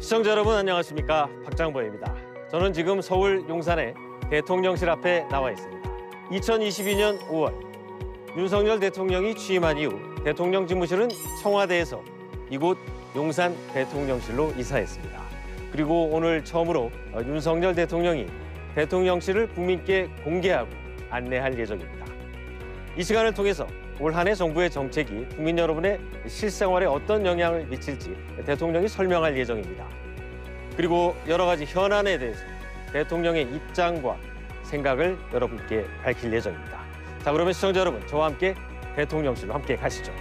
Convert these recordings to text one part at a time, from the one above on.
시청자 여러분 안녕하십니까, 박장보입니다. 저는 지금 서울 용산의 대통령실 앞에 나와 있습니다. 2022년 5월 윤석열 대통령이 취임한 이후 대통령 집무실은 청와대에서 이곳 용산 대통령실로 이사했습니다. 그리고 오늘 처음으로 윤석열 대통령이 대통령실을 국민께 공개하고 안내할 예정입니다. 이 시간을 통해서 올 한 해 정부의 정책이 국민 여러분의 실생활에 어떤 영향을 미칠지 대통령이 설명할 예정입니다. 그리고 여러 가지 현안에 대해서 대통령의 입장과 생각을 여러분께 밝힐 예정입니다. 자, 그러면 시청자 여러분, 저와 함께 대통령실로 함께 가시죠.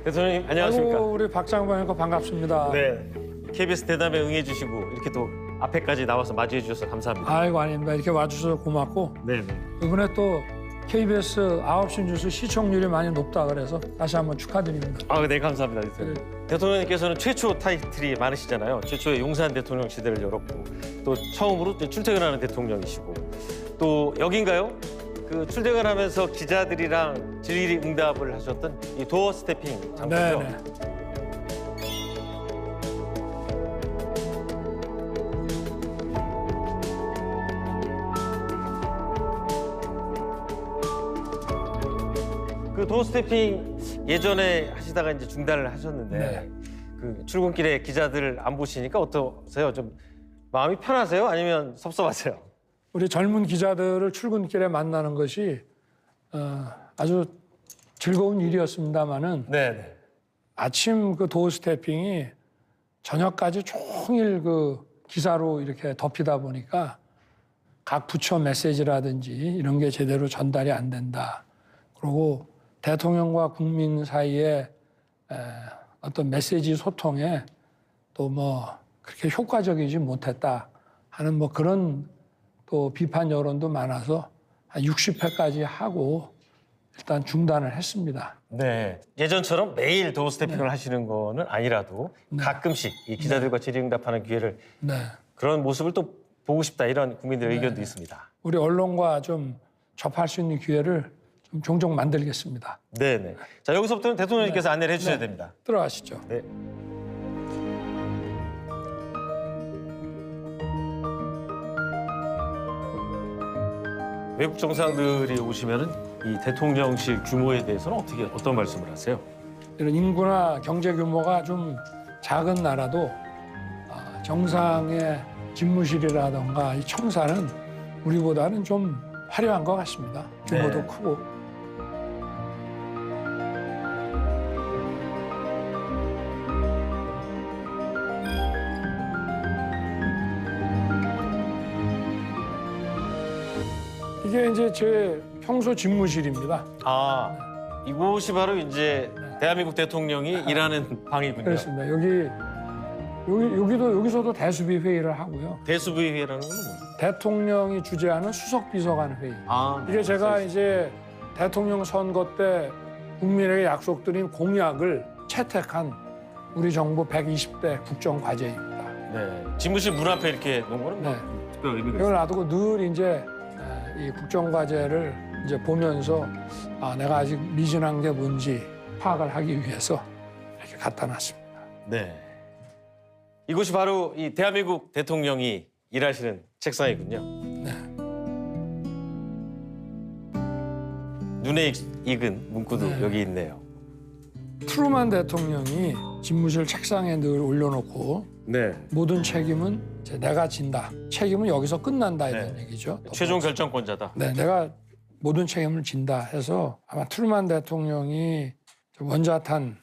대통령님 안녕하십니까? 아이고, 우리 박장보니까 반갑습니다. 네, KBS 대담에 응해주시고 이렇게 또 앞에까지 나와서 맞이해 주셔서 감사합니다. 아이고, 아닙니다. 이렇게 와주셔서 고맙고 네. 이번에 또 KBS 9시 뉴스 시청률이 많이 높다 그래서 다시 한번 축하드립니다. 네, 감사합니다. 대통령. 대통령님께서는 최초 타이틀이 많으시잖아요. 최초의 용산 대통령 시대를 열었고 또 처음으로 출퇴근하는 대통령이시고 또 여긴가요? 그 출퇴근하면서 기자들이랑 질의 응답을 하셨던 이 도어 스태핑 장소죠. 네네. 그 도어 스태핑 예전에 하시다가 이제 중단을 하셨는데 네. 그 출근길에 기자들 안 보시니까 어떠세요? 좀 마음이 편하세요? 아니면 섭섭하세요? 우리 젊은 기자들을 출근길에 만나는 것이 아주 즐거운 일이었습니다마는 네. 아침 그 도어 스태핑이 저녁까지 종일 그 기사로 이렇게 덮이다 보니까 각 부처 메시지라든지 이런 게 제대로 전달이 안 된다. 그리고 대통령과 국민 사이에 어떤 메시지 소통에 또 뭐 그렇게 효과적이지 못했다 하는 뭐 그런 또 비판 여론도 많아서 한 60회까지 하고 일단 중단을 했습니다. 네. 예전처럼 매일 도어 스태핑을 하시는 거는 아니라도 가끔씩 이 기자들과 질의응답하는 기회를 그런 모습을 또 보고 싶다 이런 국민들의 의견도 있습니다. 우리 언론과 좀 접할 수 있는 기회를 좀 종종 만들겠습니다. 네네. 자, 여기서부터는 대통령님께서 안내를 해주셔야 됩니다. 들어가시죠. 네. 외국 정상들이 오시면은 이 대통령실 규모에 대해서는 어떤 말씀을 하세요? 이런 인구나 경제 규모가 좀 작은 나라도 정상의 집무실이라던가 이 청사는 우리보다는 좀 화려한 것 같습니다. 규모도 네. 크고. 이게 이제 제 평소 집무실입니다. 이곳이 바로 이제 대한민국 대통령이 일하는 방이군요. 그렇습니다. 여기서도 대수비 회의를 하고요. 대수부회라는 건 뭐예요? 대통령이 주재하는 수석비서관 회의. 네. 이게 제가 이제 대통령 선거 때 국민에게 약속드린 공약을 채택한 우리 정부 120대 국정과제입니다. 네. 집무실 문 앞에 이렇게 놓은 거는 네. 특별 의미가 이걸 있어요. 놔두고 늘 이제 이 국정과제를 이제 보면서 내가 아직 미진한 게 뭔지 파악을 하기 위해서 이렇게 갖다 놨습니다. 네. 이곳이 바로 이 대한민국 대통령이 일하시는 책상이군요. 네. 눈에 익은 문구도 네. 여기 있네요. 트루만 대통령이 집무실 책상에 늘 올려놓고 네. 모든 책임은 이제 내가 진다. 책임은 여기서 끝난다 이런 얘기죠. 최종 결정권자다. 네, 내가 모든 책임을 진다 해서 아마 트루만 대통령이 원자탄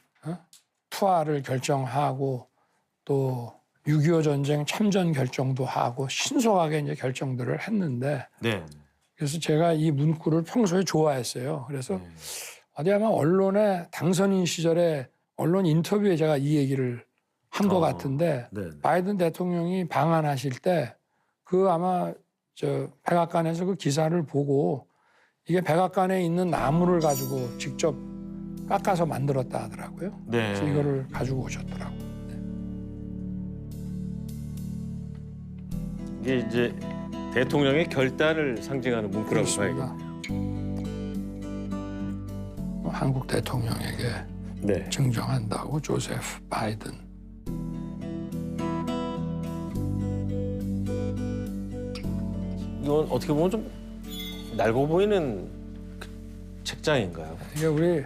투하를 결정하고 또 6.25 전쟁 참전 결정도 하고 신속하게 이제 결정들을 했는데 네. 그래서 제가 이 문구를 평소에 좋아했어요. 그래서 어디 아마 언론에 당선인 시절에 언론 인터뷰에 제가 이 얘기를 한 것 같은데 네. 바이든 대통령이 방한하실 때 그 아마 저 백악관에서 그 기사를 보고 이게 백악관에 있는 나무를 가지고 직접 깎아서 만들었다 하더라고요. 네. 그래서 이거를 가지고 오셨더라고요. 이게 이제 대통령의 결단을 상징하는 문구라고 그렇습니다. 봐야겠네요. 한국 대통령에게 네. 증정한다고 조세프 바이든. 이건 어떻게 보면 좀 낡아 보이는 그 책장인가요? 이게 우리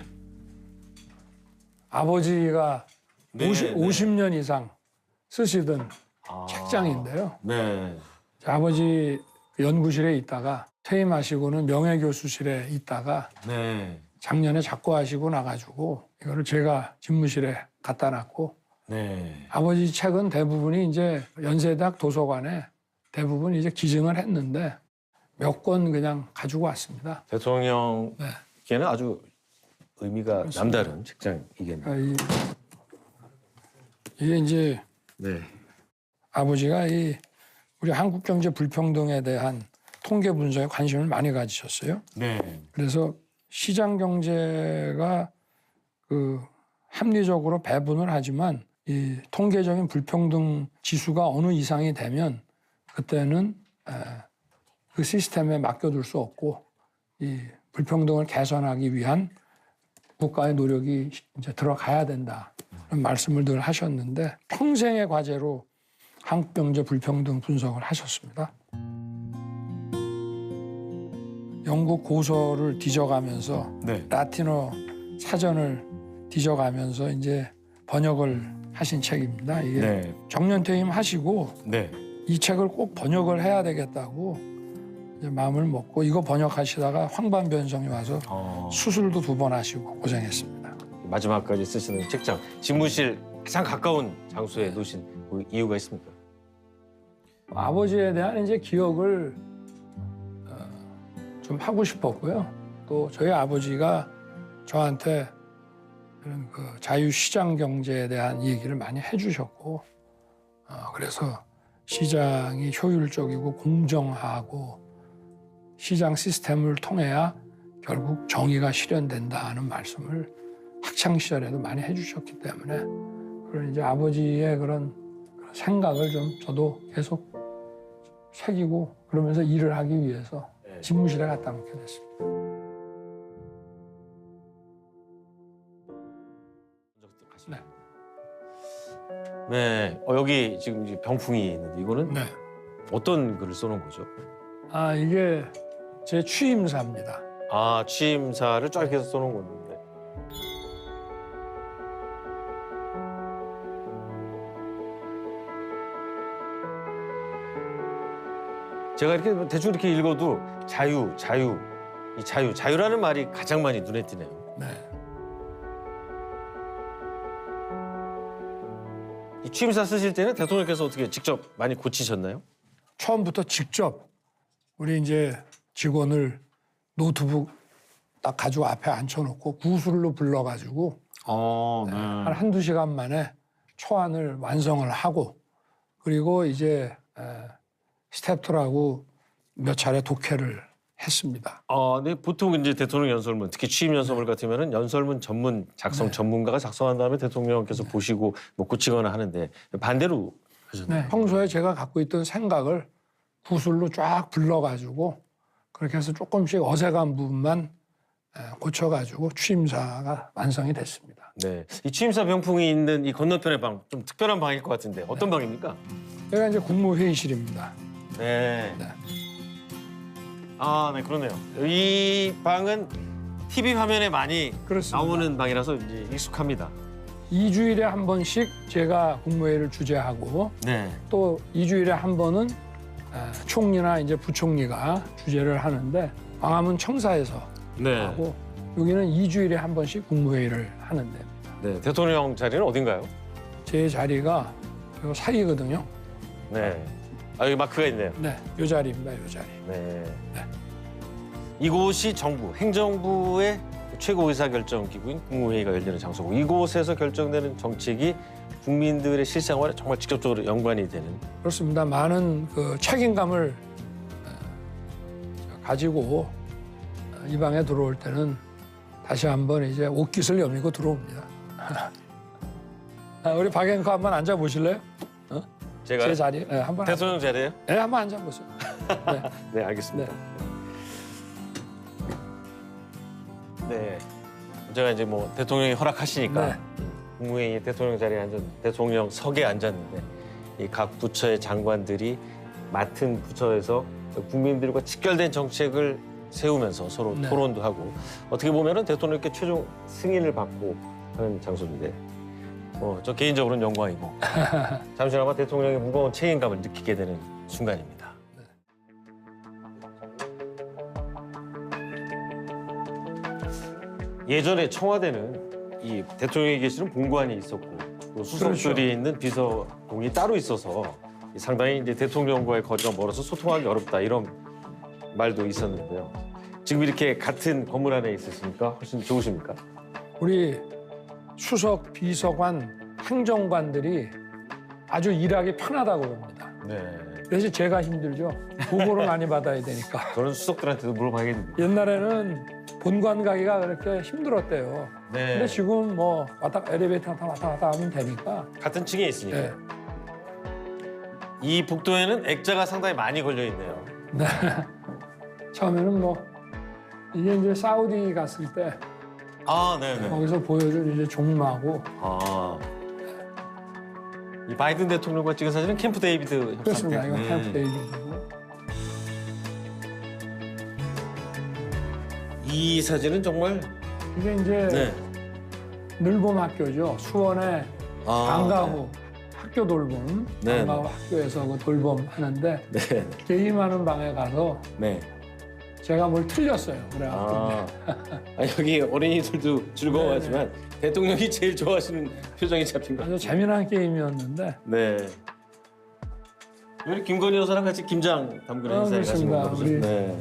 아버지가 네, 50년 이상 쓰시던 아. 책장인데요. 네. 아버지 연구실에 있다가 퇴임하시고는 명예교수실에 있다가 네. 작년에 작고하시고 나가지고 이거를 제가 집무실에 갖다 놨고 네. 아버지 책은 대부분이 이제 연세대학 도서관에 대부분 이제 기증을 했는데 몇 권 그냥 가지고 왔습니다. 대통령께는 아주 의미가 그렇습니다. 남다른 책장이겠네요. 그러니까 이게 이제 네. 아버지가 이 우리 한국 경제 불평등에 대한 통계 분석에 관심을 많이 가지셨어요. 네. 그래서 시장 경제가 그 합리적으로 배분을 하지만 이 통계적인 불평등 지수가 어느 이상이 되면 그때는 그 시스템에 맡겨둘 수 없고 이 불평등을 개선하기 위한 국가의 노력이 이제 들어가야 된다. 그런 말씀을 늘 하셨는데 평생의 과제로 한국 경제 불평등 분석을 하셨습니다. 영국 고서를 뒤져가면서 네. 라틴어 사전을 뒤져가면서 이제 번역을 하신 책입니다. 이게 네. 정년퇴임 하시고 네. 이 책을 꼭 번역을 해야 되겠다고 이제 마음을 먹고 이거 번역하시다가 황반변성이 와서 수술도 2번 하시고 고생했습니다. 마지막까지 쓰시는 책장, 집무실 가장 가까운 장소에 놓으신 그 이유가 있습니까? 아버지에 대한 이제 기억을 좀 하고 싶었고요. 또 저희 아버지가 저한테 그런 그 자유시장 경제에 대한 얘기를 많이 해주셨고, 그래서 시장이 효율적이고 공정하고 시장 시스템을 통해야 결국 정의가 실현된다는 말씀을 학창 시절에도 많이 해주셨기 때문에 그런 이제 아버지의 그런 생각을 좀 저도 계속 새기고 그러면서 일을 하기 위해서 집무실에 갖다 놓게 됐습니다. 네. 네. 여기 지금 이제 병풍이 있는데 이거는 네. 어떤 글을 써놓은 거죠? 이게 제 취임사입니다. 아, 취임사를 쫙 해서 써놓은 건데. 제가 이렇게 대충 이렇게 읽어도 자유라는 말이 가장 많이 눈에 띄네요. 네. 이 취임사 쓰실 때는 대통령께서 어떻게 직접 많이 고치셨나요? 처음부터 직접 우리 이제 직원을 노트북 딱 가지고 앞에 앉혀놓고 구술로 불러가지고 네. 한 한두 시간 만에 초안을 완성을 하고 그리고 이제 스태프들하고 몇 차례 독해를 했습니다. 네, 보통 이제 대통령 연설문, 특히 취임 연설문 같으면은 연설문 전문 작성 전문가가 작성한 다음에 대통령께서 보시고 뭐 고치거나 하는데 반대로 하셨나요? 네, 평소에 제가 갖고 있던 생각을 구술로 쫙 불러가지고 그렇게 해서 조금씩 어색한 부분만 고쳐가지고 취임사가 완성이 됐습니다. 네, 이 취임사 병풍이 있는 이 건너편의 방, 좀 특별한 방일 것 같은데 어떤 방입니까? 여기가 이제 국무회의실입니다. 네. 네. 네, 그러네요. 이 방은 TV 화면에 많이 그렇습니다. 나오는 방이라서 이제 익숙합니다. 2주일에 한 번씩 제가 국무회의를 주재하고 네. 또 2주일에 한 번은 총리나 이제 부총리가 주재를 하는데 광화문 청사에서 네. 하고 여기는 2주일에 한 번씩 국무회의를 하는데 네, 대통령 자리는 어딘가요? 제 자리가 요 사이거든요. 네. 여기 마크가 있네요. 네, 요 자리입니다. 요 자리. 네. 네. 이곳이 정부, 행정부의 최고 의사결정 기구인 국무회의가 열리는 장소고 이곳에서 결정되는 정책이 국민들의 실생활에 정말 직접적으로 연관이 되는. 그렇습니다. 많은 그 책임감을 가지고 이 방에 들어올 때는 다시 한번 이제 옷깃을 여미고 들어옵니다. 우리 박 앵커 한번 앉아 보실래요? 제가 제 자리에 한번 대통령 자리에요? 네, 한번 앉아보세요. 네. 네, 알겠습니다. 네. 제가 이제 뭐 대통령이 허락하시니까 네. 국무회의 대통령 자리에 대통령석에 앉았는데 이 각 부처의 장관들이 맡은 부처에서 국민들과 직결된 정책을 세우면서 서로 네. 토론도 하고 어떻게 보면은 대통령께 최종 승인을 받고 하는 장소인데 저 개인적으로는 영광이고 잠시나마 대통령의 무거운 책임감을 느끼게 되는 순간입니다. 예전에 청와대는 이 대통령이 계시는 본관이 있었고 또 수석들이 그렇죠. 있는 비서공이 따로 있어서 상당히 이제 대통령과의 거리가 멀어서 소통하기 어렵다 이런 말도 있었는데요. 지금 이렇게 같은 건물 안에 있으시니까 훨씬 좋으십니까? 우리 수석, 비서관, 행정관들이 아주 일하기 편하다고 봅니다. 네. 그래서 제가 힘들죠. 보고를 많이 받아야 되니까. 저는 수석들한테도 물어봐야겠는데. 옛날에는 본관 가기가 그렇게 힘들었대요. 네. 근데 지금 뭐 엘리베이터 타고 왔다 갔다 하면 되니까. 같은 층에 있으니까. 네. 이 복도에는 액자가 상당히 많이 걸려 있네요. 네. 처음에는 뭐 이제 사우디 갔을 때 아, 네네. 거기서 보여준 이제 종마고 아. 이 바이든 대통령과 찍은 사진은 캠프 데이비드 협상 때. 그렇습니다. 이거 캠프 데이비드고. 이 사진은 정말 이게 이제 네. 늘봄 학교죠. 수원에 방과후 학교 돌봄, 네. 방과후 학교에서 그 돌봄 하는데 네. 게임하는 방에 가서 네. 제가 뭘 틀렸어요. 그래갖고 여기 어린이들도 즐거워하지만 대통령이 제일 좋아하시는 표정이 잡힌 것 같아요. 아주 재미난 게임이었는데 네. 우리 김건희 여사랑 같이 김장 담그는 인사에 가신 그렇습니다. 거죠? 우리 네.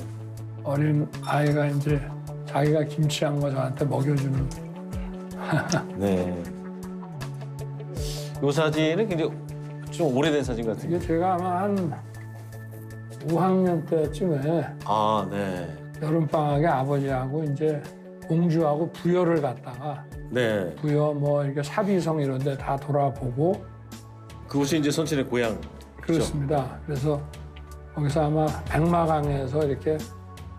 어린 아이가 이제 자기가 김치한 거 저한테 먹여주는. 네. 이 사진은 굉장히 좀 오래된 사진 같은데. 이게 제가 아마 한 5학년 때쯤에 아, 네. 여름방학에 아버지하고 이제 공주하고 부여를 갔다가 네. 부여 뭐 이렇게 사비성 이런 데 다 돌아보고 그곳이 이제 선친의 고향. 그렇습니다. 그래서 거기서 아마 백마강에서 이렇게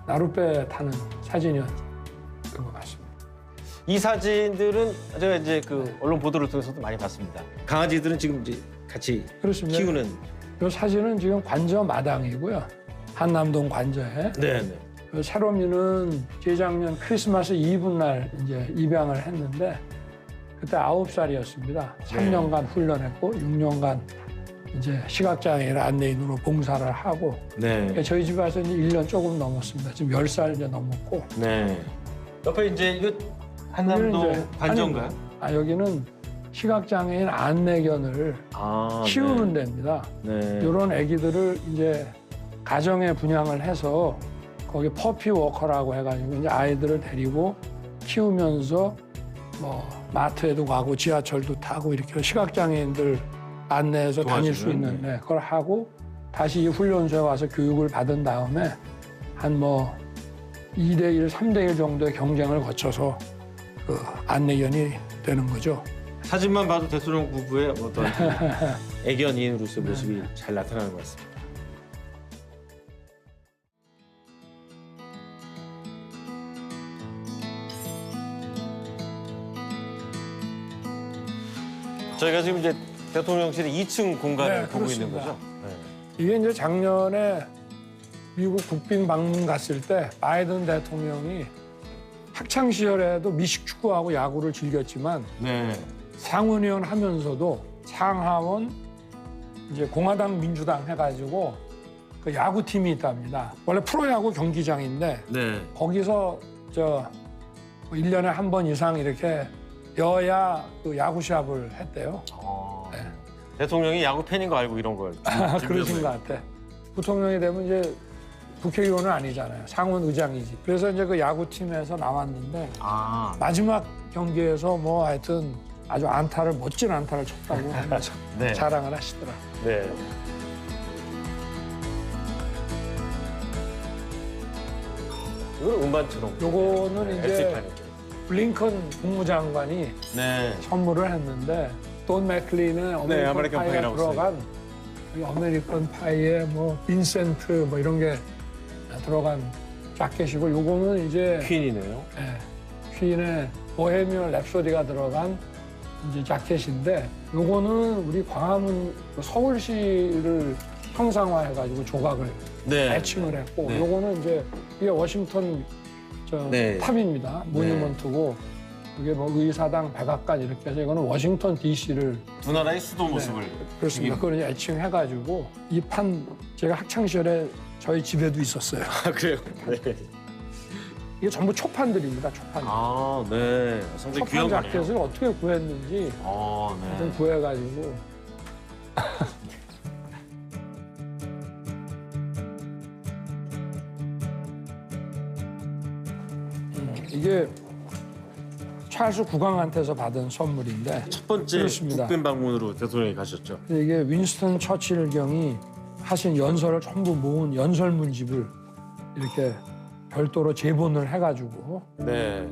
나룻배 타는 사진이었던 것 같습니다. 이 사진들은 제가 이제 그 언론 보도를 통해서도 많이 봤습니다. 강아지들은 지금 이제 같이 그렇습니다. 키우는. 이 사진은 지금 관저 마당이고요. 한남동 관저에. 네, 네. 그 새롬이는 재작년 크리스마스 이브 날 이제 입양을 했는데 그때 9살이었습니다. 3년간 훈련했고 6년간 이제 시각장애인 안내인으로 봉사를 하고 네. 저희 집 와서 이제 1년 조금 넘었습니다. 지금 10살 이제 넘었고. 네. 옆에 이제 이거 한남동 이제 관저인가요? 여기는 시각장애인 안내견을 키우는 데입니다. 네. 이런 아기들을 이제 가정에 분양을 해서 거기 퍼피 워커라고 해가지고 이제 아이들을 데리고 키우면서 뭐 마트에도 가고 지하철도 타고 이렇게 시각장애인들 안내해서 다닐 수 있는 그걸 하고 다시 이 훈련소에 와서 교육을 받은 다음에 한 뭐 2대1, 3대1 정도의 경쟁을 거쳐서 그 안내견이 되는 거죠. 사진만 봐도 대통령 부부의 어떤 애견인으로서의 모습이 잘 나타나는 것 같습니다. 저희가 지금 이제 대통령실의 2층 공간을 네, 보고 있는 그렇습니다. 거죠? 이게 이제 작년에 미국 국빈 방문 갔을 때 바이든 대통령이 학창 시절에도 미식 축구하고 야구를 즐겼지만 네. 상원의원 하면서도 상하원 이제 공화당 민주당 해가지고 그 야구팀이 있답니다. 원래 프로야구 경기장인데 네. 거기서 저 1년에 한 번 이상 이렇게 여야 그 야구 시합을 했대요. 네. 대통령이 야구 팬인 거 알고 이런 걸. 그러신 것 같아. 부통령이 되면 이제 국회의원은 아니잖아요. 상원 의장이지. 그래서 이제 그 야구팀에서 나왔는데 마지막 경기에서 뭐 하여튼 아주 멋진 안타를 쳤다고 하면서 네. 자랑을 하시더라고요. 네. 이건 음반처럼. 요거는 이제 LC판이죠. 블링컨 국무장관이 네. 선물을 했는데 돈 맥클린의 네, 어메리칸 아메리칸 파이가 파이라고 들어간 이 아메리칸 파이에 뭐 빈센트 뭐 이런 게 들어간 자켓이고 요거는 이제 퀸이네요. 예, 퀸의 보헤미안 랩소디가 들어간 이제 자켓인데 요거는 우리 광화문 서울시를 형상화해가지고 조각을 네. 애칭을 했고 네. 요거는 이제 이게 워싱턴 네. 탑입니다. 모뉴먼트고 이게 뭐 의사당 백악관 이렇게 해서 이거는 워싱턴 DC를 두 나라의 수도 모습을. 그렇습니다. 그걸 이제 애칭해가지고 이 판 제가 학창 시절에 저희 집에도 있었어요. 아, 그래요? 네. 이게 전부 초판들입니다. 초판. 아, 네. 상당히 초판 귀한 거네요. 자켓을 어떻게 구했는지 아, 하여튼 네. 구해가지고 이게 찰스 국왕한테서 받은 선물인데 첫 번째 그렇습니다. 국빈 방문으로 대통령이 가셨죠. 이게 윈스턴 처칠 경이 하신 연설을 전부 모은 연설문집을 이렇게 별도로 제본을 해가지고 네.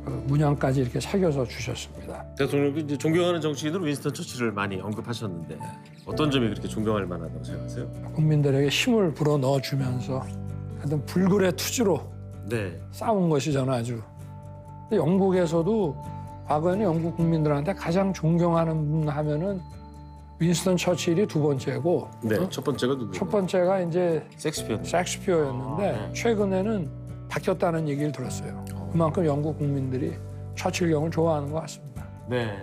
그 문양까지 이렇게 새겨서 주셨습니다. 대통령도 이제 존경하는 정치인으로 윈스턴 처칠을 많이 언급하셨는데 어떤 점이 그렇게 존경할 만하다고 생각하세요? 국민들에게 힘을 불어 넣어주면서 하여튼 불굴의 투지로 네. 싸운 것이 저는 아주 영국에서도 과거에는 영국 국민들한테 가장 존경하는 분 하면은 윈스턴 처칠이 두 번째고 네. 첫 번째가 누구예요? 첫 번째가 이제 섹스피어. 셰익스피어였는데 아, 네. 최근에는 바뀌었다는 얘기를 들었어요. 그만큼 영국 국민들이 처칠 경을 좋아하는 것 같습니다. 네.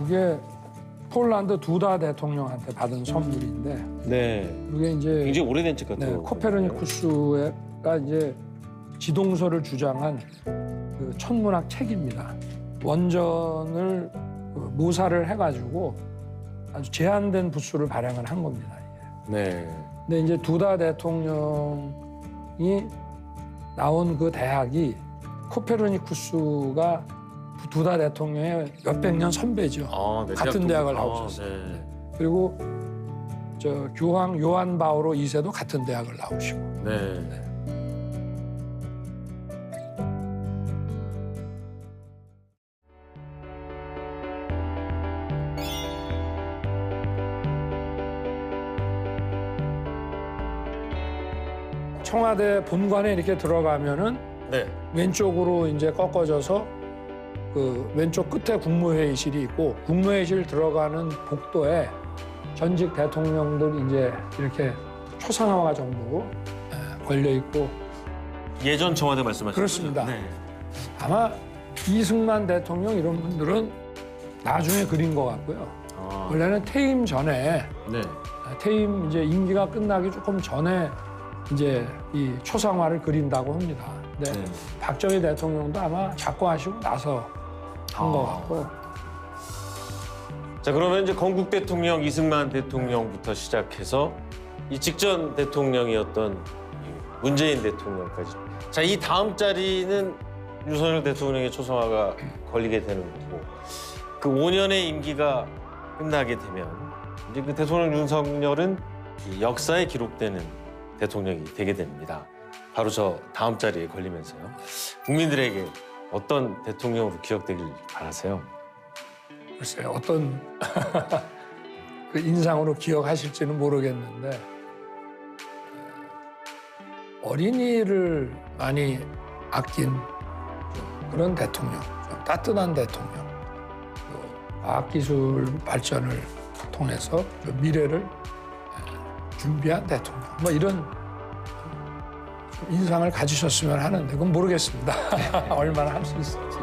이게 폴란드 두다 대통령한테 받은 선물인데 네. 이게 이제 굉장히 오래된 책 같아요. 코페르니쿠스가 이제 지동설을 주장한 그 천문학 책입니다. 원전을 모사를 해가지고 아주 제한된 부수를 발행을 한 겁니다. 이게. 네. 근데 이제 두다 대통령이 나온 그 대학이 코페르니쿠스가 두다 대통령의 몇백 년 선배죠. 아, 네. 같은 대학을 나오셨어요. 네. 그리고 저 교황 요한 바오로 2세도 같은 대학을 나오시고. 네. 청와대 본관에 이렇게 들어가면은 네. 왼쪽으로 이제 꺾어져서 그 왼쪽 끝에 국무회의실이 있고 국무회의실 들어가는 복도에 전직 대통령들 이제 이렇게 초상화가 전부 걸려 있고 예전 청와대 말씀하시는 그렇습니다. 거죠? 네. 아마 이승만 대통령 이런 분들은 나중에 그린 것 같고요. 아, 원래는 퇴임 전에 네. 퇴임 이제 임기가 끝나기 조금 전에 이제 이 초상화를 그린다고 합니다. 근데 네. 박정희 대통령도 아마 작고하시고 나서 한 것 같고. 자, 그러면 이제 건국 대통령 이승만 대통령부터 시작해서 이 직전 대통령이었던 문재인 대통령까지. 자, 이 다음 자리는 윤석열 대통령의 초상화가 걸리게 되는 거고 그 5년의 임기가 끝나게 되면 이제 그 대통령 윤석열은 이 역사에 기록되는 대통령이 되게 됩니다. 바로 저 다음 자리에 걸리면서요. 국민들에게 어떤 대통령으로 기억되길 바라세요? 글쎄요, 어떤 그 인상으로 기억하실지는 모르겠는데 어린이를 많이 아낀 그런 대통령, 좀 따뜻한 대통령, 과학기술 발전을 통해서 미래를 준비한 대통령, 뭐 이런 인상을 가지셨으면 하는데 그건 모르겠습니다. 얼마나 할 수 있을지.